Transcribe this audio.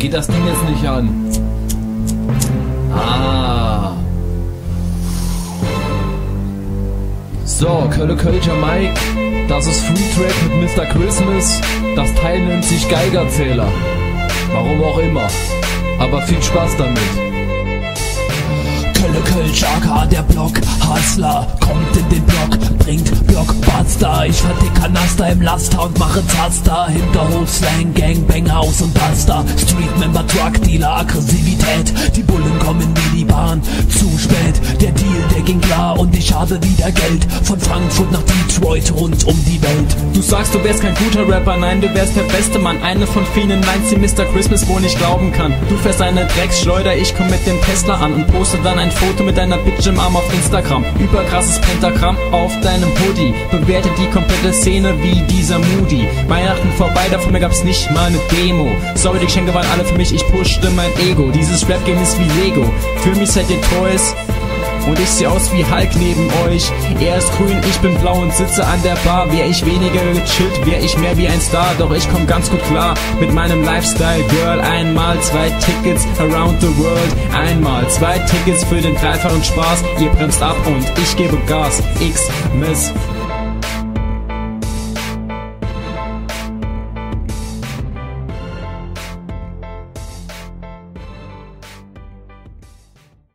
geht das Ding jetzt nicht an? Ah. So, Kölscher Mike, das ist Free Track mit Mr. Christmas. Das Teil nennt sich Geigerzähler. Warum auch immer. Aber viel Spaß damit. Kölsch, aka der Block, Hustler, kommt in den Block, bringt Blockbuster. Ich verdick Kanaster im Laster und mache Zaster. Hinterhof, Slang, Gangbang, Haus und Pasta. Streetmember, Drug Dealer, Aggressivität. Die Bullen kommen wie die Bahn, zu spät. Der Deal, der ging klar und ich habe wieder Geld. Von Frankfurt nach Detroit, rund um die Welt. Du sagst, du wärst kein guter Rapper, nein, du wärst der beste Mann. Eine von vielen Lines, die Mr. Christmas wohl nicht glauben kann. Du fährst eine Drecksschleuder, ich komm mit dem Tesla an und poste dann ein Foto mit deiner Bitch im Arm auf Instagram. Überkrasses Pentagramm auf deinem Hoodie. Bewerte die komplette Szene wie dieser Moody. Weihnachten vorbei, davon mir gab's nicht mal eine Demo. Sorry, die Geschenke waren alle für mich, ich pushte mein Ego. Dieses Rap-Game ist wie Lego. Für mich seid ihr Toys. Und ich seh aus wie Hulk neben euch. Er ist grün, ich bin blau und sitze an der Bar. Wär ich weniger gechillt, wär ich mehr wie ein Star. Doch ich komm ganz gut klar mit meinem Lifestyle, Girl. Einmal 2 Tickets around the world. Einmal 2 Tickets für den dreifachen Spaß. Ihr bremst ab und ich gebe Gas. X-Miss